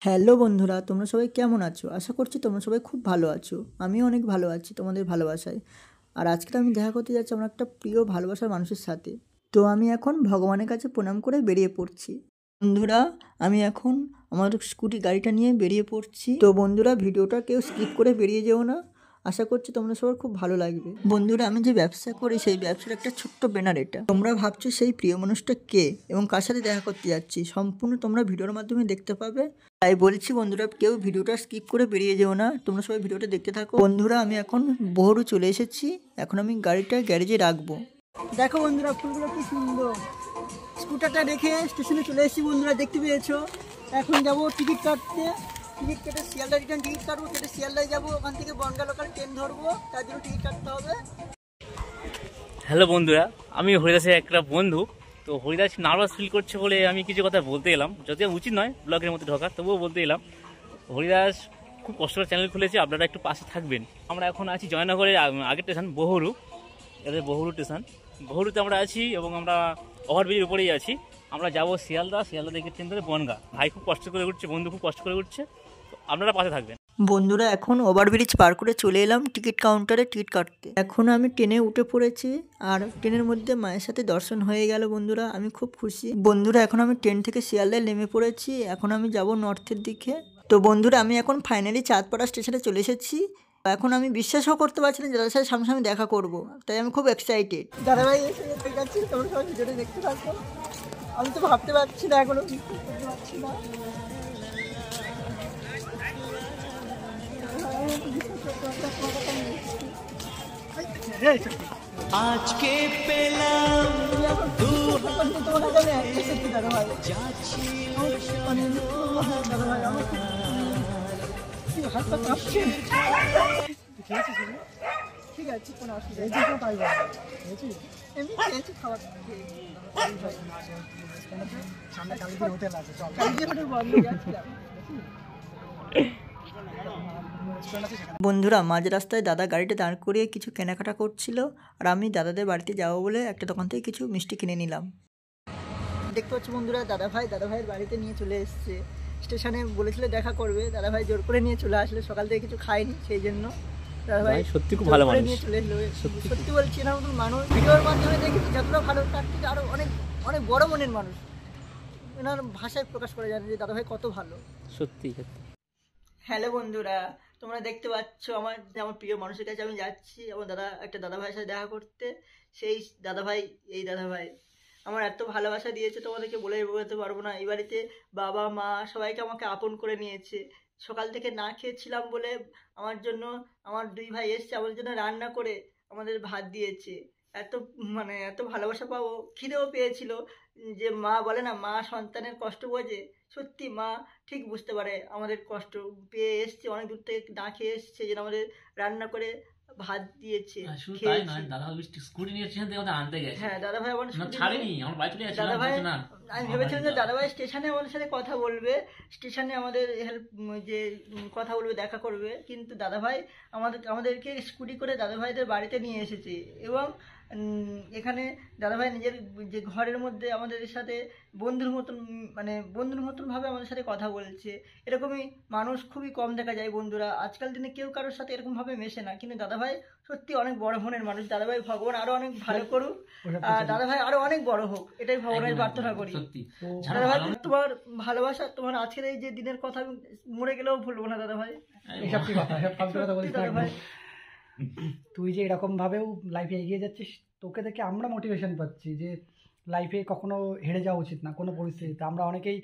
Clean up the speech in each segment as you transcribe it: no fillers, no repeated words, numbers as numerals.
Hello বন্ধুরা, তোমরা সবাই কেমন আছো? আশা করছি তোমরা সবাই খুব ভালো আছো। আমিও অনেক ভালো আছি তোমাদের ভালোবাসায়। আর আজকে আমি দেখা করতে যাচ্ছি আমার একটা প্রিয় ভালোবাসার মানুষের সাথে। তো আমি এখন ভগবানের কাছে প্রণাম করে বেরিয়ে পড়ছি। বন্ধুরা, আমি এখন আমার স্কুটি গাড়িটা নিয়ে বেরিয়ে পড়ছি। তো বন্ধুরা, ভিডিওটা কেউ স্কিপ করে বেরিয়ে যেও না। আশা করছি তোমরা সবার খুব ভালো লাগবে। বন্ধুরা, আমি যে ব্যবসা করি সেই ব্যবসার একটা ছোট্ট ব্যানার এটা। তোমরা ভাবছো সেই প্রিয় মানুষটা কে এবং কার সাথে দেখা করতে যাচ্ছি, সম্পূর্ণ তোমরা ভিডিওর মাধ্যমে দেখতে পাবে। তাই বলছি বন্ধুরা, কেউ ভিডিওটা স্কিপ করে বেরিয়ে যেও না, তোমরা সবাই ভিডিওটা দেখতে থাকো। বন্ধুরা, আমি এখন বহরু চলে এসেছি। এখন আমি গাড়িটা গ্যারেজে রাখবো। দেখো বন্ধুরা, ফুলগুলো কি সুন্দর। স্কুটারটা রেখে স্টেশনে চলে এসেছি বন্ধুরা, দেখতে পেয়েছো। এখন যাবো টিকিট কাটতে। টিকিট কেটে শিয়ালদা রিটার্ন টিকিট কাটবো, কেটে শিয়ালদায় যাবো, ওখান থেকে বনগা লোকাল ট্রেন ধরবো, তার জন্য টিকিট কাটতে হবে। হ্যালো বন্ধুরা, আমি হরিদাসের একটা বন্ধু। তো হরিদাস নার্ভাস ফিল করছে বলে আমি কিছু কথা বলতে এলাম, যদিও উচিত নয় ব্লগের মধ্যে ঢোকা, তবুও বলতে এলাম। হরিদাস খুব কষ্ট করে চ্যানেল খুলেছে, আপনারা একটু পাশে থাকবেন। আমরা এখন আছি জয়নগরের আগের স্টেশন বহরু, এদের বহরু স্টেশন। বহরুতে আমরা আছি এবং আমরা ওভারব্রিজের উপরেই আছি। আমরা যাবো শিয়ালদা, শিয়ালদা থেকে ট্রেন ধরে বনগা। ভাই খুব কষ্ট করে উঠছে, বন্ধু খুব কষ্ট করে উঠছে, তো আপনারা পাশে থাকবেন। বন্ধুরা, এখন ওভারব্রিজ পার করে চলে এলাম টিকিট কাউন্টারে টিকিট কাটতে। এখন আমি ট্রেনে উঠে পড়েছি আর ট্রেনের মধ্যে মায়ের সাথে দর্শন হয়ে গেল বন্ধুরা, আমি খুব খুশি। বন্ধুরা, এখন আমি ট্রেন থেকে শিয়ালদায় নেমে পড়েছি। এখন আমি যাব নর্থের দিকে। তো বন্ধুরা, আমি এখন ফাইনালি চাঁদপাড়া স্টেশনে চলে এসেছি। এখন আমি বিশ্বাসও করতে পারছি না দাদার সাথে সামনাসামনি দেখা করব, তাই আমি খুব এক্সাইটেড। দাদাভাই এসে যাচ্ছি, তোমরা সবাই ভিডিওটা দেখতে থাকো। আমি তো ভাবতে পারছি না, এখনো বিশ্বাস করতে পারছি না। আজকে পেলাম ঠিক আছে, কোনো অসুবিধা এমনি খেয়েছি, খাবার হোটেল আছে, বন্ধ যাচ্ছিলাম। বন্ধুরা, মাঝ রাস্তায় দাদা গাড়িটা দাঁড় করিয়ে কিছু কেনাকাটা করছিল, আর আমি দাদাদের বাড়িতে যাবো বলে একটা দোকান থেকে কিছু মিষ্টি কিনে নিলাম। দেখতে পাচ্ছি বন্ধুরা, দাদাভাইয়ের বাড়িতে নিয়ে চলে এসছে। স্টেশনে বলেছিল দেখা করবে, দাদাভাই জোর করে নিয়ে চলে আসলে। সকাল থেকে কিছু খাইনি, সেই জন্য দাদাভাই সত্যি খুব ভালো মানুষ নিয়ে চলে এসলো। সত্যি বলছি না, মানুষ ভিডিওর মাধ্যমে দেখেছি যতটা ভালো, তার থেকে আরো অনেক অনেক বড় মনের মানুষ। এনার ভাষায় প্রকাশ করা যায় যে দাদাভাই কত ভালো। সত্যি। হ্যালো বন্ধুরা, তোমরা দেখতে পাচ্ছ আমার প্রিয় মানুষের কাছে আমি যাচ্ছি। আমার একটা দাদা ভাইয়ের সাথে দেখা করতে। সেই দাদাভাই, এই দাদাভাই আমার এত ভালোবাসা দিয়েছে, তোমাদেরকে বলে বোঝাতে পারবো না। এই বাড়িতে বাবা মা সবাইকে আমাকে আপন করে নিয়েছে। সকাল থেকে না খেয়েছিলাম বলে আমার জন্য আমার দুই ভাই এসছে, আমার জন্য রান্না করে আমাদের ভাত দিয়েছে। এত এত ভালোবাসা পাবো, খিদেও পেয়েছিল। যে মা বলে না, মা সন্তানের কষ্ট বোঝে, সত্যি মা ঠিক বুঝতে পারে আমাদের কষ্ট। পেয়ে এসছে অনেক দূর থেকে, না খেয়ে এসছে, যেন আমাদের রান্না করে ভাত দিয়েছে। হ্যাঁ, দাদাভাই আমার দাদাভাই, আমি ভেবেছিলাম যে দাদাভাই স্টেশনে আমাদের সাথে কথা বলবে, স্টেশনে আমাদের কথা বলবে, দেখা করবে, কিন্তু দাদাভাই আমাদেরকে স্কুটি করে দাদাভাইদের বাড়িতে নিয়ে এসেছে। এবং এখানে দাদাভাই নিজের যে ঘরের মধ্যে আমাদের সাথে বন্ধুর মতন ভাবে আমাদের সাথে কথা বলছে। এরকমই মানুষ খুবই কম দেখা যায় বন্ধুরা। আজকাল দিনে কেউ কারোর সাথে এরকম ভাবে মেশে না, কিন্তু দাদাভাই সত্যি অনেক বড় মনের মানুষ। দাদাভাই ভগবান আরো অনেক ভালো করুক, দাদাভাই আরো অনেক বড় হোক, এটাই ভগবানের প্রার্থনা করি। দাদাভাই, তোমার ভালোবাসা, তোমার আজকের এই যে দিনের কথা আমি মরে গেলেও ভুলবো না দাদাভাই। দাদাভাই, তুই যে এরকম ভাবেও লাইফে এগিয়ে যাচ্ছিস, তোকে দেখে আমরা মোটিভেশন পাচ্ছি যে লাইফে কখনো হেরে যাওয়া উচিত না কোনো পরিস্থিতিতে। আমরা অনেকেই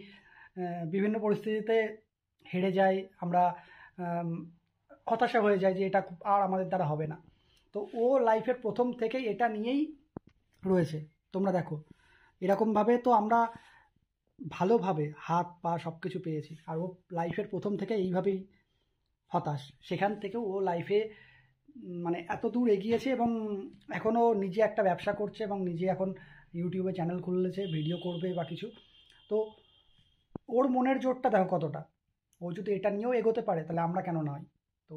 বিভিন্ন পরিস্থিতিতে হেরে যাই, আমরা হতাশা হয়ে যাই যে এটা আর আমাদের দ্বারা হবে না। তো ও লাইফের প্রথম থেকেই এটা নিয়েই রয়েছে। তোমরা দেখো, এরকমভাবে তো আমরা ভালোভাবে হাত পা সব কিছু পেয়েছি, আর ও লাইফের প্রথম থেকে এইভাবেই হতাশ। সেখান থেকেও ও লাইফে এত দূর এগিয়েছে এবং এখনও নিজে একটা ব্যবসা করছে এবং নিজে এখন ইউটিউবে চ্যানেল খুলেছে, ভিডিও করবে বা কিছু। তো ওর মনের জোরটা দেখো কতটা। ও যদি এটা নিয়েও এগোতে পারে, তাহলে আমরা কেন নয়? তো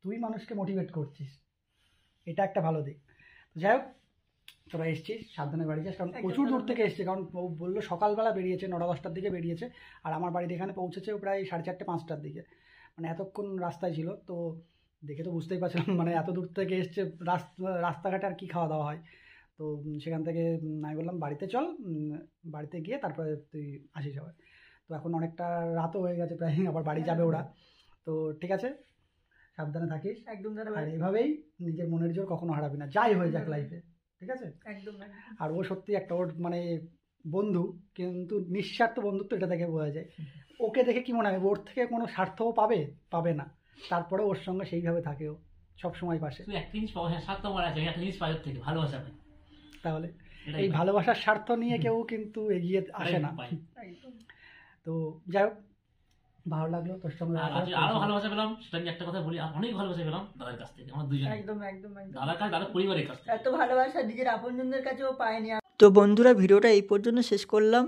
তুই মানুষকে মোটিভেট করছিস, এটা একটা ভালো দিক। যাই হোক, তোরা এসছিস সাবধানে বাড়ি যাস, কারণ প্রচুর দূর থেকে এসছে, কারণ ও বললো সকালবেলা বেরিয়েছে 9টা-10টার দিকে বেরিয়েছে, আর আমার বাড়ির এখানে পৌঁছেছে প্রায় 4:30-5টার দিকে, মানে এতক্ষণ রাস্তায় ছিল। তো দেখে তো বুঝতেই পারছিলাম মানে এত দূর থেকে এসছে, রাস্তাঘাটে আর কি খাওয়া দাওয়া হয়। তো সেখান থেকে আমি বললাম বাড়িতে চল, বাড়িতে গিয়ে তারপরে তুই আসিস আবার। তো এখন অনেকটা রাতও হয়ে গেছে প্রায়, আবার বাড়ি যাবে ওরা। তো ঠিক আছে, সাবধানে থাকিস একদম দাদা আর এইভাবেই নিজের মনের জোর কখনো হারাবি না, যাই হয়ে যাক লাইফে, ঠিক আছে? একদম আর ও সত্যি একটা, ওর মানে বন্ধু, কিন্তু নিঃস্বার্থ বন্ধুত্ব, এটা দেখে বোঝা যায়। ওকে দেখে কি মনে হয় ওর থেকে কোনো স্বার্থও পাবে না, তারপরে ওর সঙ্গে সেইভাবে থাকে ও সবসময় পাশে। তুই একটা জিনিস পাওয়া স্বার্থ মারা আছে, একটা জিনিস পাই ওর থেকে, ভালোবাসা পাই। তাহলে এটাই এই পাই। ভালোবাসার স্বার্থ নিয়ে কেউ কিন্তু এগিয়ে আসে না। পাই। তো যাই হোক, ভালো লাগলো তোর সঙ্গে আর দেখা আজকে করে। আরো ভালোবাসা পেলাম, সেটা আমি একটা কথা বলি, আর অনেক ভালোবাসা পেলাম দাদার কাছ থেকে, আমার দুজনে, একদম একদম একদম দাদার কাছে, দাদার পরিবারের কাছ থেকে। এত ভালোবাসা নিজের আপনজনদের কাছেও পাইনি। তো বন্ধুরা, ভিডিওটা এই পর্যন্ত শেষ করলাম।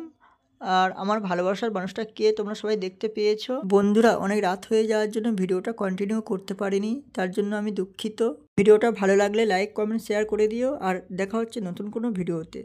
আর আমার ভালোবাসার মানুষটা কে তোমরা সবাই দেখতে পেয়েছো। বন্ধুরা, অনেক রাত হয়ে যাওয়ার জন্য ভিডিওটা কন্টিনিউ করতে পারিনি, তার জন্য আমি দুঃখিত। ভিডিওটা ভালো লাগলে লাইক কমেন্ট শেয়ার করে দিও, আর দেখা হচ্ছে নতুন কোনো ভিডিওতে।